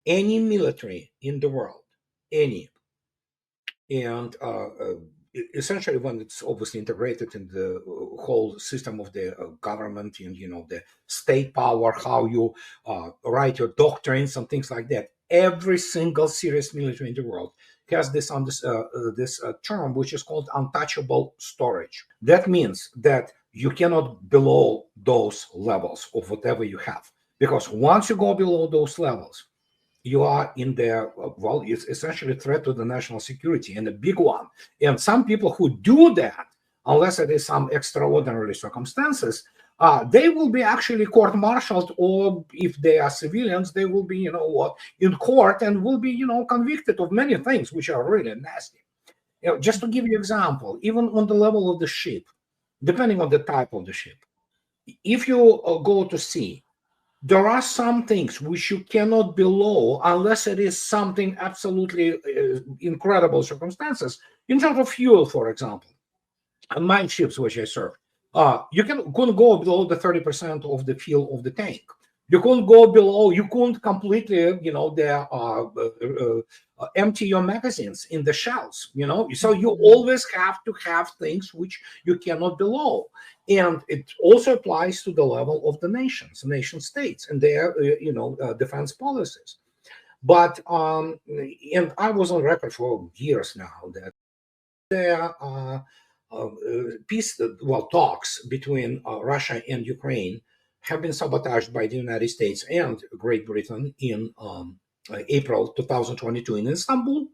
any military in the world, any, and essentially when it's obviously integrated in the whole system of the government and the state power, how you write your doctrines and things like that, every single serious military in the world has this term which is called untouchable storage. That means that you cannot below those levels of whatever you have, because once you go below those levels, you are in the well, it's essentially a threat to the national security, and a big one. And some people who do that, unless it is some extraordinary circumstances, they will be actually court-martialed, or if they are civilians, they will be, in court, and will be, convicted of many things which are really nasty. Just to give you an example, even on the level of the ship, depending on the type of the ship, if you go to sea, there are some things which you cannot below unless it is something absolutely incredible circumstances. In terms of fuel, for example, on mine ships which I serve, you couldn't go below the 30% of the fuel of the tank. You couldn't go below. You couldn't completely, empty your magazines in the shells. So you always have to have things which you cannot below, and it also applies to the level of the nation states, and their, defense policies. But and I was on record for years now that there are peace, talks between Russia and Ukraine have been sabotaged by the United States and Great Britain in April 2022 in Istanbul.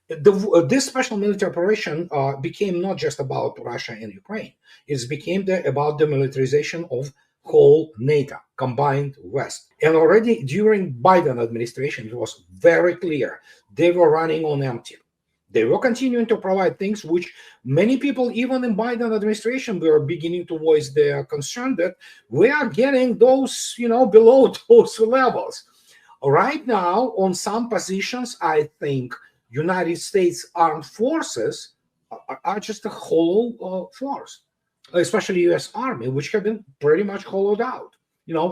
This special military operation became not just about Russia and Ukraine. It became about the militarization of whole NATO, combined West. And already during Biden administration, it was very clear they were running on empty. They were continuing to provide things which many people, even in Biden administration, were beginning to voice their concern that we are getting those, below those levels. Right now, on some positions, I think United States armed forces are just a hollow force, especially U.S. Army, which have been pretty much hollowed out,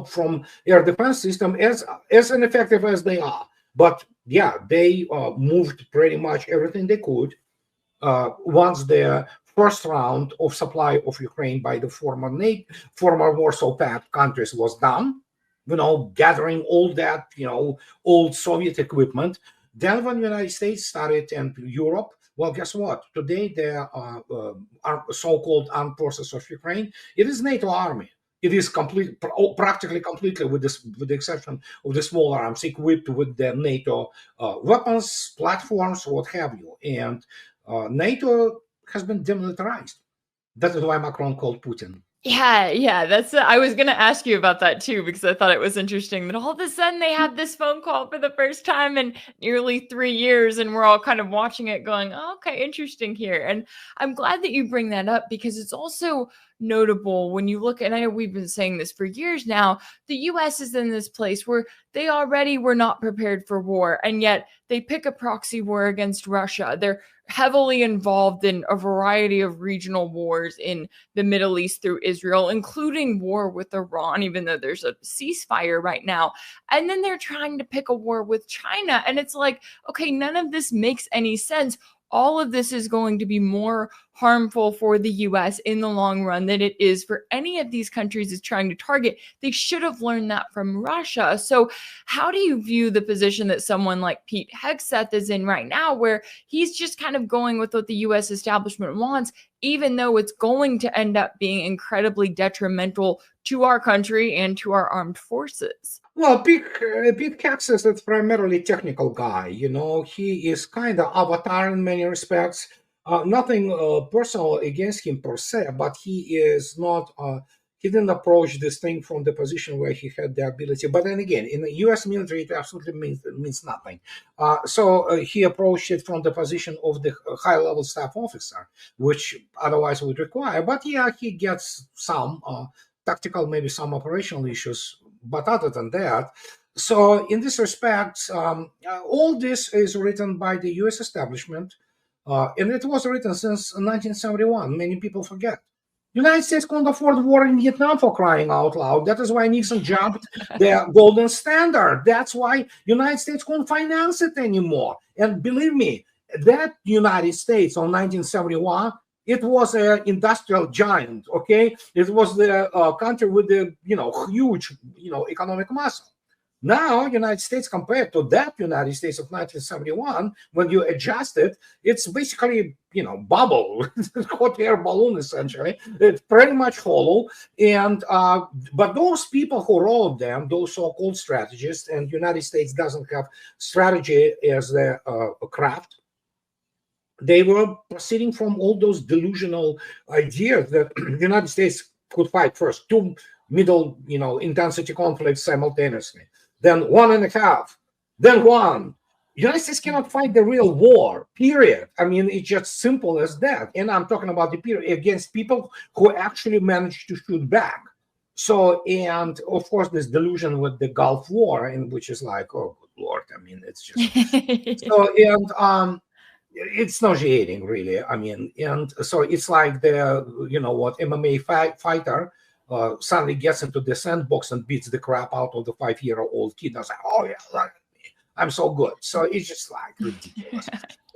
from air defense system, as ineffective as they are. But yeah, they moved pretty much everything they could once the first round of supply of Ukraine by the former Warsaw Pact countries was done, gathering all that, old Soviet equipment. Then when the United States started and Europe, well, guess what? Today, the so-called armed forces of Ukraine, it is NATO army. It is practically completely, with the exception of the small arms, equipped with the NATO weapons, platforms, what have you. And NATO has been demilitarized. That is why Macron called Putin. Yeah, I was going to ask you about that too, because I thought it was interesting that all of a sudden they had this phone call for the first time in nearly 3 years, and we're all kind of watching it going, oh, okay, interesting here. And I'm glad that you bring that up, because it's also notable when you look, and I know we've been saying this for years now, the US is in this place where they already were not prepared for war, and yet they pick a proxy war against Russia. They're heavily involved in a variety of regional wars in the Middle East through Israel, including war with Iran, even though there's a ceasefire right now. And then they're trying to pick a war with China. And it's like, okay, none of this makes any sense. All of this is going to be more harmful for the US in the long run than it is for any of these countries is trying to target. They should have learned that from Russia. So how do you view the position that someone like Pete Hegseth is in right now, where he's just kind of going with what the US establishment wants, even though it's going to end up being incredibly detrimental to our country and to our armed forces? Well, Pete Hegseth is primarily technical guy. He is kind of avatar in many respects. Nothing personal against him per se, but he is not. He didn't approach this thing from the position where he had the ability. But then again, in the U.S. military, it absolutely means nothing. So he approached it from the position of the high-level staff officer, which otherwise would require. But yeah, he gets some tactical, maybe some operational issues, but other than that, so in this respect, all this is written by the U.S. establishment, and it was written since 1971. Many people forget. United States couldn't afford war in Vietnam, for crying out loud. That is why Nixon jumped the golden standard. That's why United States couldn't finance it anymore. And believe me, that United States on 1971, it was an industrial giant. Okay, it was the country with the huge economic muscle. Now, United States compared to that United States of 1971, when you adjust it, it's basically, bubble, hot air balloon, essentially. It's pretty much hollow. And but those people who wrote them, those so-called strategists, and United States doesn't have strategy as a craft, they were proceeding from all those delusional ideas that the United States could fight first two middle, intensity conflicts simultaneously, then 1.5, then 1. United States cannot fight the real war, period. I mean, it's just simple as that. And I'm talking about the period against people who actually managed to shoot back. So, and of course, this delusion with the Gulf War, and which is like, oh, good Lord, I mean, it's just so, and it's nauseating, really. I mean, and so it's like the, MMA fighter suddenly gets into the sandbox and beats the crap out of the 5-year-old kid. I was like, oh yeah, look at me, I'm so good. So it's just like ridiculous.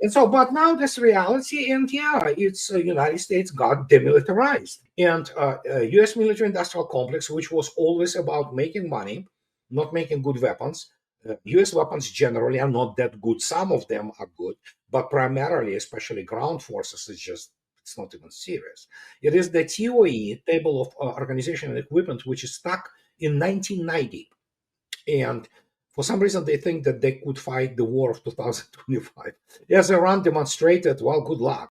And so, but now this reality, and yeah, it's United States got demilitarized, and U.S. military-industrial complex, which was always about making money, not making good weapons. U.S. weapons generally are not that good. Some of them are good, but primarily, especially ground forces, it's not even serious. It is the TOE, Table of Organization and Equipment, which is stuck in 1990. And for some reason, they think that they could fight the war of 2025. As Iran demonstrated, well, good luck.